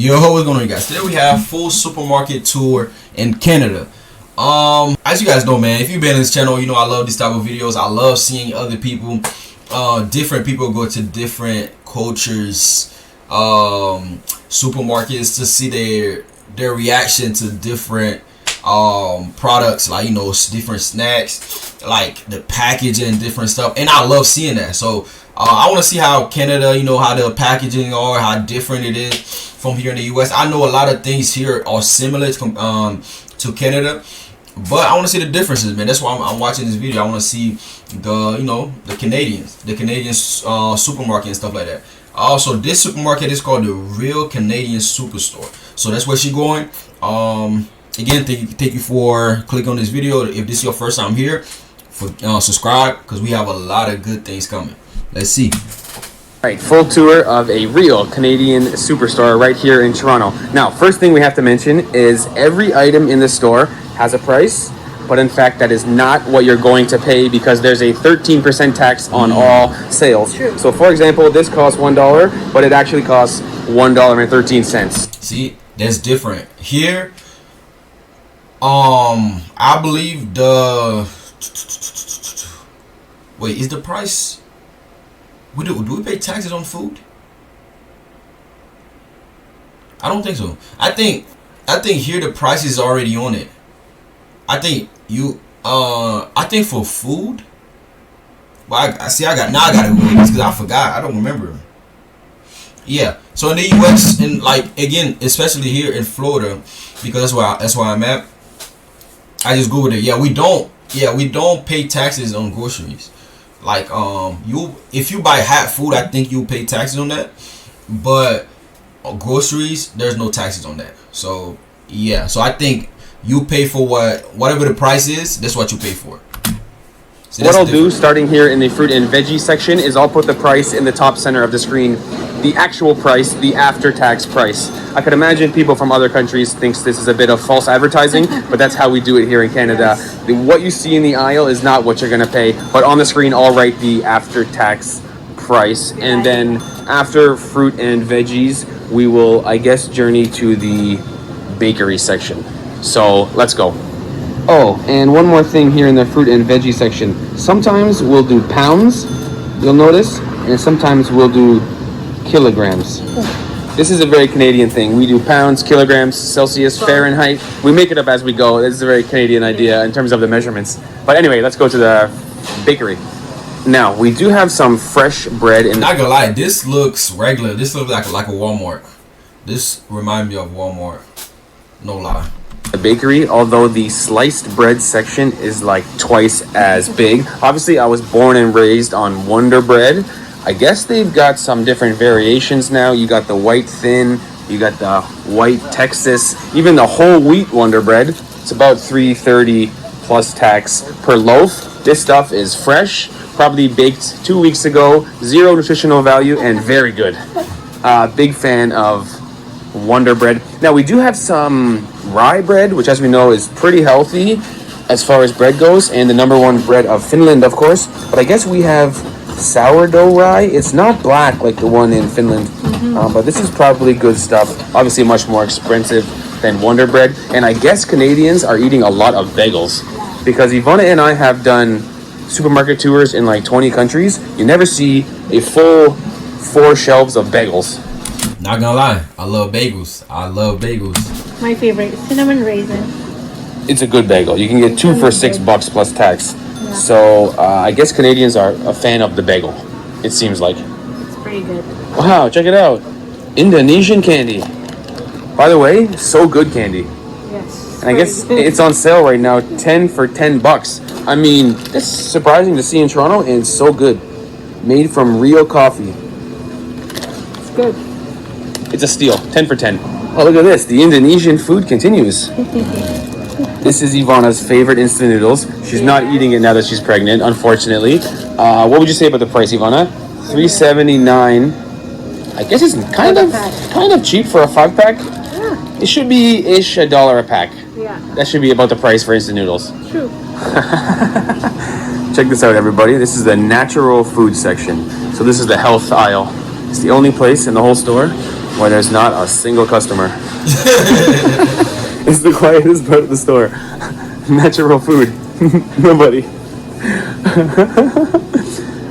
Yo, what's going on, you guys? Today we have full supermarket tour in Canada. As you guys know, man, if you've been on this channel, you know I love these type of videos. I love seeing other people, different people go to different cultures, supermarkets to see their reaction to different products, like, you know, different snacks, like the packaging, different stuff, and I love seeing that. So I want to see how Canada, you know, how the packaging are, how different it is from here in the US. I know a lot of things here are similar to Canada, but I want to see the differences, man. That's why I'm watching this video. I want to see the Canadian supermarket and stuff like that. Also, this supermarket is called the Real Canadian Superstore. So that's where she's going. Again, thank you for clicking on this video. If this is your first time here, subscribe, because we have a lot of good things coming. Let's see. Right, full tour of a Real Canadian Superstore right here in Toronto. Now, first thing we have to mention is every item in the store has a price, but in fact that is not what you're going to pay, because there's a 13% tax on all sales. True. So for example, this costs $1, but it actually costs $1.13. See, that's different. Here, I believe wait, is the price? Do we pay taxes on food? I don't think so. I think here the price is already on it. I think for food. Well, I gotta go because I forgot. I don't remember. Yeah. So in the US, and like again, especially here in Florida, because that's where I'm at. I just googled it. Yeah, we don't pay taxes on groceries. Like if you buy hot food, I think you pay taxes on that, but groceries, there's no taxes on that. So yeah, so I think you pay for whatever the price is. That's what you pay for. So what I'll do, starting here in the fruit and veggie section, is I'll put the price in the top center of the screen, the actual price, the after-tax price. I could imagine people from other countries thinks this is a bit of false advertising, but that's how we do it here in Canada. What you see in the aisle is not what you're going to pay, but on the screen I'll write the after-tax price. And then after fruit and veggies, we will, I guess, journey to the bakery section. So let's go. Oh, and one more thing here in the fruit and veggie section. Sometimes we'll do pounds, you'll notice, and sometimes we'll do kilograms. This is a very Canadian thing. We do pounds, kilograms, Celsius, Fahrenheit. We make it up as we go. This is a very Canadian idea in terms of the measurements. But anyway, let's go to the bakery. Now, we do have some fresh bread in. Not gonna lie, this looks regular. This looks like a Walmart. This reminds me of Walmart. No lie. The bakery, although the sliced bread section is like twice as big. Obviously, I was born and raised on Wonder Bread. I guess they've got some different variations now. You got the white thin, you got the white Texas, even the whole wheat Wonder Bread. It's about $3.30 plus tax per loaf. This stuff is fresh, probably baked 2 weeks ago, zero nutritional value, and very good. Big fan of Wonder Bread. Now we do have some rye bread, which as we know is pretty healthy as far as bread goes, and the #1 bread of Finland, of course. But I guess we have sourdough rye. It's not black like the one in Finland, but this is probably good stuff. Obviously much more expensive than Wonder Bread. And I guess Canadians are eating a lot of bagels, because Ivana and I have done supermarket tours in like 20 countries. You never see a full 4 shelves of bagels. Not gonna lie, I love bagels. My favorite, cinnamon raisin. It's a good bagel. You can get 2 for $6 plus tax. Yeah. So I guess Canadians are a fan of the bagel, it seems like. It's pretty good. Wow, check it out. Indonesian candy. By the way, so good candy. Yes. And I guess it's on sale right now, 10 for $10. I mean, it's surprising to see in Toronto, and it's so good. Made from real coffee. It's good. It's a steal, 10 for 10. Oh, look at this. The Indonesian food continues. This is Ivana's favorite instant noodles. She's not eating it now that she's pregnant, unfortunately. What would you say about the price, Ivana? $3.79. I guess it's kind of cheap for a 5-pack. Yeah. It should be ish $1 a pack. Yeah. That should be about the price for instant noodles. True. Check this out, everybody. This is the natural food section. So this is the health aisle. It's the only place in the whole store where there's not a single customer. It's the quietest part of the store. Natural food. Nobody.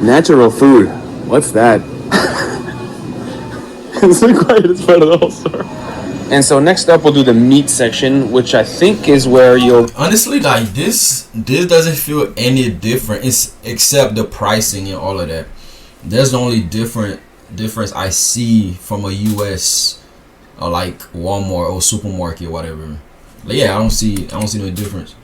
Natural food. What's that? It's the quietest part of the whole store. And so next up we'll do the meat section, which I think is where you'll... Honestly, like this doesn't feel any different. It's except the pricing and all of that. There's the only difference I see from a US or like Walmart or supermarket, whatever. But yeah, I don't see no difference.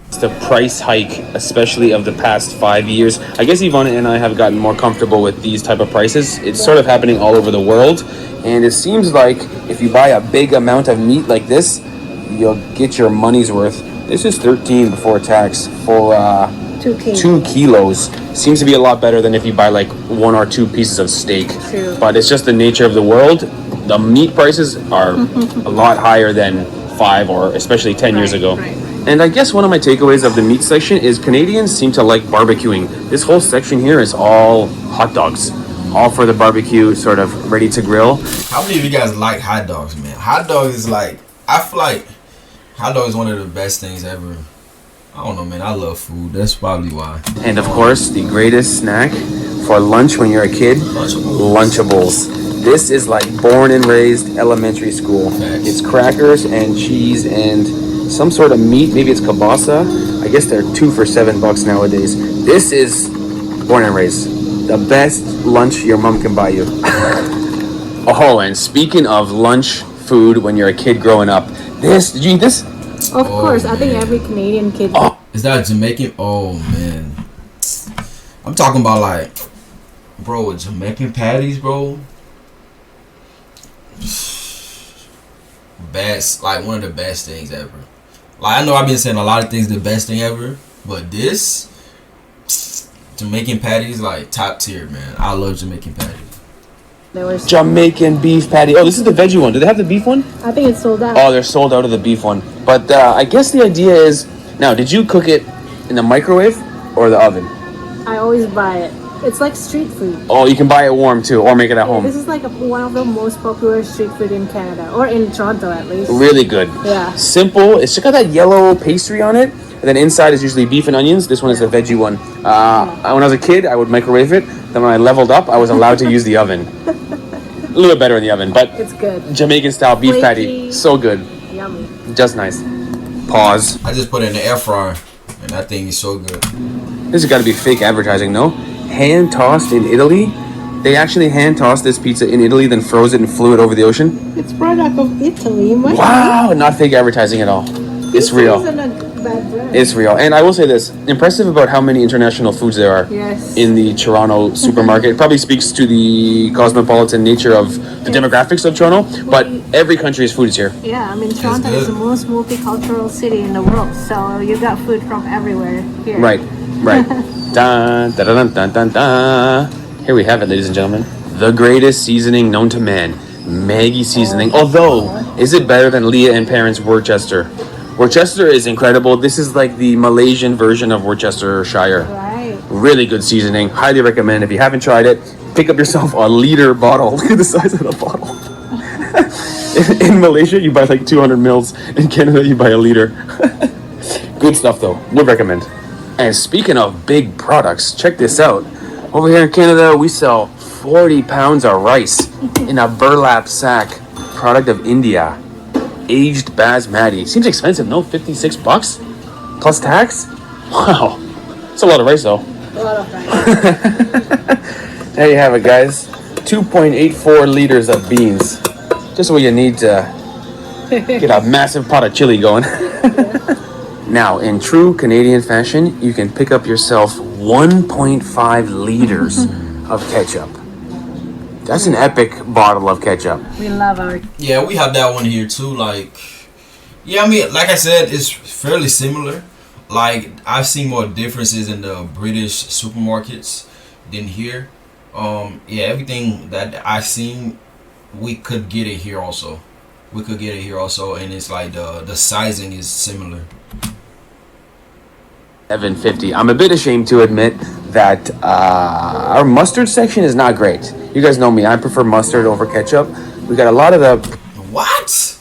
It's the price hike, especially of the past 5 years. I guess Ivana and I have gotten more comfortable with these type of prices. It's sort of happening all over the world, and it seems like if you buy a big amount of meat like this, you'll get your money's worth. This is $13 before tax for 2 kilos. Seems to be a lot better than if you buy like 1 or 2 pieces of steak. True. But it's just the nature of the world. The meat prices are a lot higher than 5 or especially 10 years ago. Right. And I guess one of my takeaways of the meat section is Canadians seem to like barbecuing. This whole section here is all hot dogs. All for the barbecue, sort of ready to grill. How many of you guys like hot dogs, man? Hot dogs is like, I feel like hot dog is one of the best things ever. I don't know, man. I love food. That's probably why. And of course, the greatest snack for lunch when you're a kid, Lunchables. This is like born and raised elementary school. Facts. It's crackers and cheese and some sort of meat. Maybe it's kielbasa. I guess they're 2 for $7 nowadays. This is born and raised. The best lunch your mom can buy you. Oh, and speaking of lunch food when you're a kid growing up, did you eat this? Of course, I think every Canadian kid. Oh. Is that Jamaican? Oh man, I'm talking about like, bro, Jamaican patties, bro. Best, like one of the best things ever. Like I know I've been saying a lot of things the best thing ever, but this Jamaican patties like top tier, man. I love Jamaican patties. There was Jamaican beef patty. Oh, this is the veggie one. Do they have the beef one? I think it's sold out. Oh, they're sold out of the beef one. But I guess the idea is, now, did you cook it in the microwave or the oven? I always buy it. It's like street food. Oh, you can buy it warm too, or make it at home. This is like one of the most popular street food in Canada, or in Toronto at least. Really good. Yeah. Simple. It's just got that yellow pastry on it. And then inside is usually beef and onions. This one is the veggie one. When I was a kid, I would microwave it. Then when I leveled up, I was allowed to use the oven. A little bit better in the oven, but It's good. Jamaican style beef patty. Flaky. So good. Yummy. Just nice. Pause. I just put it in the air fryer, and that thing is so good. This has got to be fake advertising, no? Hand tossed in Italy. They actually hand tossed this pizza in Italy, then froze it and flew it over the ocean. It's product of Italy. Wow, not fake advertising at all. It's real. Isn't a bad brand. It's real. And I will say this, impressive about how many international foods there are Yes. in the Toronto supermarket. It probably speaks to the cosmopolitan nature of the demographics of Toronto, but every country's food is here. Yeah, I mean Toronto is the most multicultural city in the world, so you got food from everywhere here. Right. Dun, dun, dun, dun, dun, dun. Here we have it, ladies and gentlemen. The greatest seasoning known to man, Maggie seasoning. Although, is it better than Leah and Parents Worcester? Worcester is incredible. This is like the Malaysian version of Worcestershire. Right. Really good seasoning. Highly recommend. If you haven't tried it, pick up yourself a liter bottle. Look at the size of the bottle. In Malaysia, you buy like 200 mils. In Canada, you buy a liter. Good stuff, though. Would recommend. And speaking of big products, check this out. Over here in Canada, we sell 40 pounds of rice in a burlap sack. Product of India. Aged basmati. Seems expensive, no? $56 plus tax? Wow. It's a lot of rice, though. A lot of rice. There you have it, guys. 2.84 liters of beans. Just what you need to get a massive pot of chili going. Now, in true Canadian fashion, you can pick up yourself 1.5 liters of ketchup. That's an epic bottle of ketchup. We love our. Yeah, we have that one here too. Like, yeah, I mean, like I said, it's fairly similar. Like, I've seen more differences in the British supermarkets than here. Yeah, everything that I've seen, we could get it here also. And it's like the sizing is similar. $7.50. I'm a bit ashamed to admit that our mustard section is not great. You guys know me. I prefer mustard over ketchup. We got a lot of the What?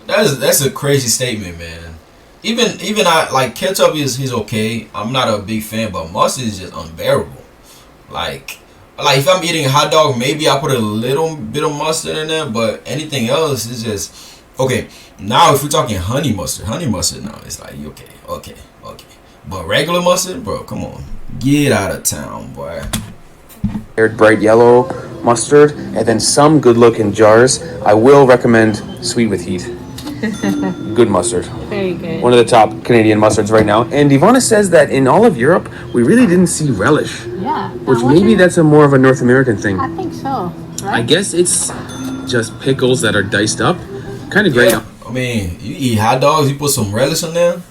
That's a crazy statement, man. Even I like ketchup is okay. I'm not a big fan, but mustard is just unbearable. Like if I'm eating a hot dog, maybe I put a little bit of mustard in there, but anything else is just okay. Now if we're talking honey mustard now it's like okay. But regular mustard, bro, come on, get out of town, boy. bright yellow mustard, and then some good looking jars. I will recommend Sweet with Heat. Good mustard. Very good. One of the top Canadian mustards right now. And Ivana says that in all of Europe, we really didn't see relish. Yeah. Which maybe that's a more of a North American thing. I think so. Right? I guess it's just pickles that are diced up. Kind of great. Yeah. I mean, you eat hot dogs, you put some relish on there.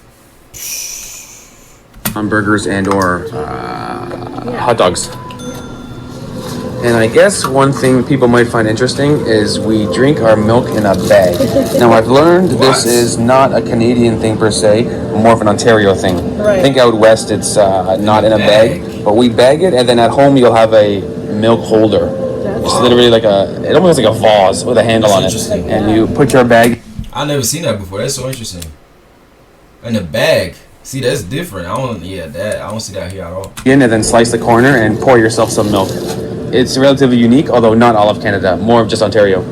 On burgers and or hot dogs. And I guess one thing people might find interesting is we drink our milk in a bag. Now I've learned this is not a Canadian thing per se, more of an Ontario thing. Right. I think out west it's not in a bag, but we bag it, and then at home you'll have a milk holder. It's literally like it almost like a vase with a handle on it. And you put your bag. I've never seen that before. That's so interesting. In a bag. See, that's different. I don't see that here at all. In and then slice the corner and pour yourself some milk. It's relatively unique, although not all of Canada, more of just Ontario.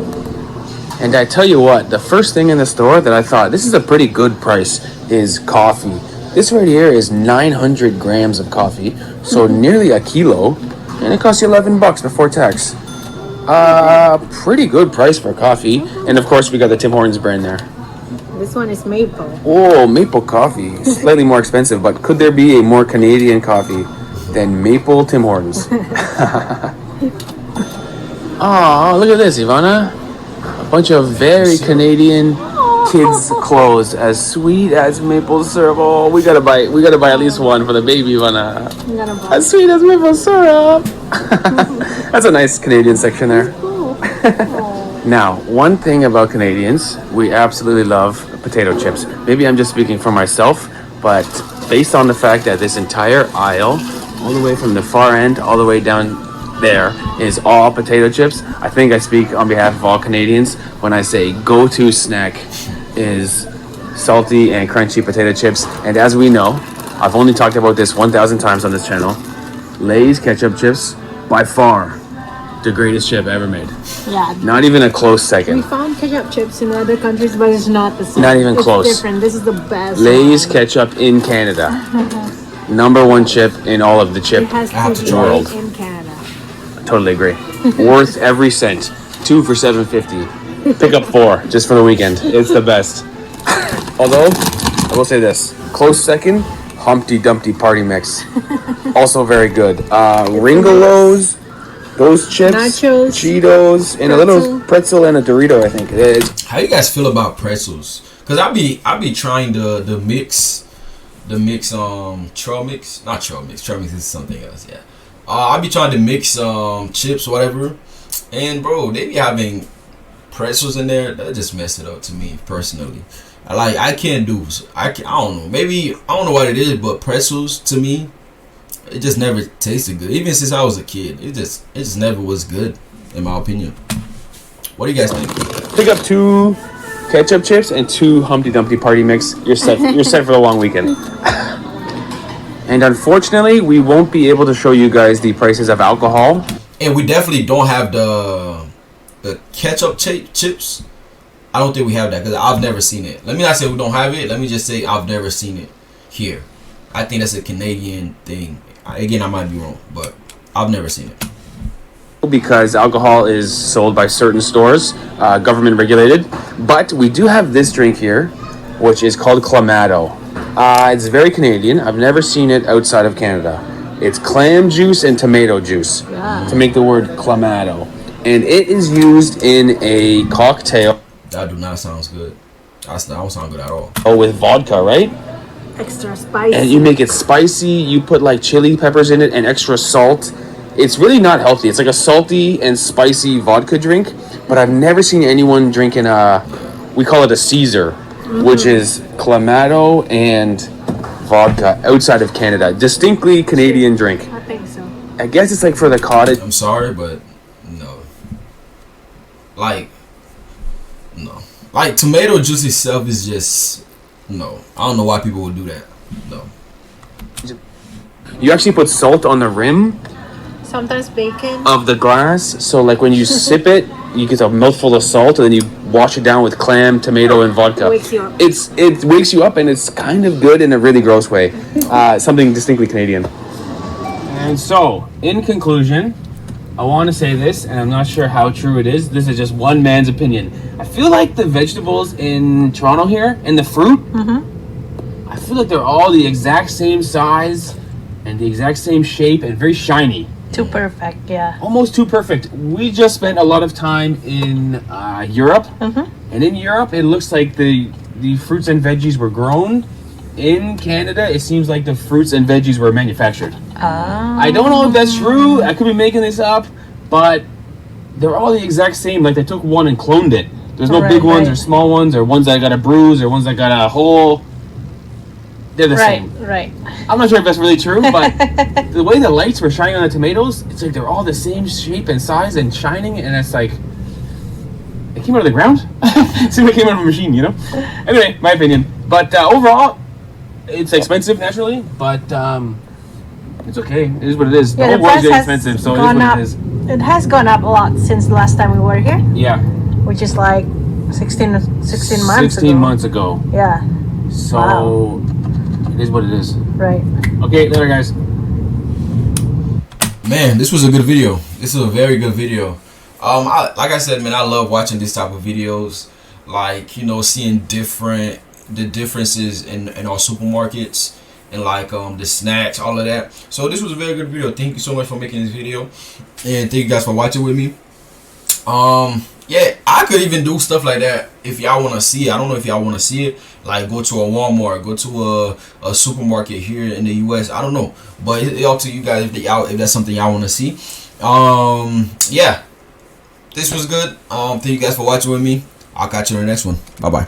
And I tell you what, the first thing in the store that I thought, this is a pretty good price, is coffee. This right here is 900 grams of coffee, so nearly a kilo, and it costs you $11 before tax. Pretty good price for coffee. And of course we got the Tim Hortons brand there. This one is maple. Oh, maple coffee. Slightly more expensive, but could there be a more Canadian coffee than maple Tim Hortons? Oh, look at this, Ivana. A bunch of very Canadian kids' clothes, as sweet as maple syrup. Oh, we gotta buy at least one for the baby, Ivana. As sweet as maple syrup. That's a nice Canadian section there. Now, one thing about Canadians, we absolutely love potato chips. Maybe I'm just speaking for myself, but based on the fact that this entire aisle, all the way from the far end, all the way down there, is all potato chips, I think I speak on behalf of all Canadians when I say go-to snack is salty and crunchy potato chips. And as we know, I've only talked about this 1,000 times on this channel, Lay's ketchup chips, by far, the greatest chip ever made. Yeah. Not even a close We second. found ketchup chips in other countries, but it's not the same. Not even close. It's different. This is the best. Lay's one. ketchup in Canada. Number one chip in all of the chip It has to be world. in Canada. Totally agree. Worth every cent. 2 for $7.50. Pick up 4 just for the weekend. It's the best. Although, I will say this. Close second, Humpty Dumpty Party Mix. Also very good. Ringolos, those chips, Nachos, Cheetos, and a little pretzel and a Dorito, I think. How you guys feel about pretzels? Cause I be trying the mix trail mix, not trail mix. Trail mix is something else. Yeah. I be trying to mix chips, whatever, and bro, they be having pretzels in there. That just mess it up to me personally. I can't do. I don't know. Maybe I don't know what it is, but pretzels to me, it just never tasted good. Even since I was a kid, it just never was good, in my opinion. What do you guys think? Pick up 2 ketchup chips and 2 Humpty Dumpty Party Mix. You're set. You're set for the long weekend. And unfortunately, we won't be able to show you guys the prices of alcohol. And we definitely don't have the ketchup chips. I don't think we have that because I've never seen it. Let me not say we don't have it. Let me just say I've never seen it here. I think that's a Canadian thing. Again, I might be wrong, but I've never seen it. Because alcohol is sold by certain stores, government regulated. But we do have this drink here, which is called Clamato. It's very Canadian. I've never seen it outside of Canada. It's clam juice and tomato juice to make the word Clamato. And it is used in a cocktail. That do not sound good. That don't sound good at all. Oh, with vodka, right? Extra spicy. And you make it spicy. You put like chili peppers in it and extra salt. It's really not healthy. It's like a salty and spicy vodka drink. But I've never seen anyone drinking we call it a Caesar, which is Clamato and vodka outside of Canada. Distinctly Canadian drink. I think so. I guess it's like for the cottage. I'm sorry, but no. Like, no. Like, tomato juice itself is just, no. I don't know why people would do that. No. You actually put salt on the rim Sometimes bacon. of the glass, so like when you sip it, you get a mouthful of salt, and then you wash it down with clam, tomato, and vodka. Wakes you up. It wakes you up, and it's kind of good in a really gross way. Something distinctly Canadian. And so, in conclusion, I want to say this, and I'm not sure how true it is. This is just one man's opinion. I feel like the vegetables in Toronto here, and the fruit, I feel like they're all the exact same size and the exact same shape and very shiny. Too perfect, yeah. Almost too perfect. We just spent a lot of time in Europe, and in Europe, it looks like the fruits and veggies were grown. In Canada, it seems like the fruits and veggies were manufactured. I don't know if that's true. I could be making this up, but they're all the exact same. Like they took one and cloned it. There's no big ones or small ones or ones that got a bruise or ones that got a hole. They're the same. Right. I'm not sure if that's really true, but the way the lights were shining on the tomatoes, it's like they're all the same shape and size and shining, and it's like it came out of the ground. It seemed like it came out of a machine, you know? Anyway, my opinion. But overall, it's expensive naturally, but it's okay. It is what it is. Yeah, the whole world's getting has expensive, so it is gone what up. it is. It has gone up a lot since the last time we were here, Yeah. which is like 16 months 16 ago. months ago. Yeah, So it is what it is. right. Okay, later guys. Man, this was a good video. This is a very good video. Like I said, man, I love watching this type of videos. Like, you know, seeing the differences in our supermarkets and like the snacks, all of that. So this was a very good video. Thank you so much for making this video, and thank you guys for watching with me. Yeah, I could even do stuff like that if y'all want to see it. I don't know if y'all want to see it. Like go to a Walmart, go to a supermarket here in the US. I don't know, but it's up to you guys if that's something y'all want to see. Yeah, this was good. Thank you guys for watching with me. I'll catch you in the next one. Bye bye.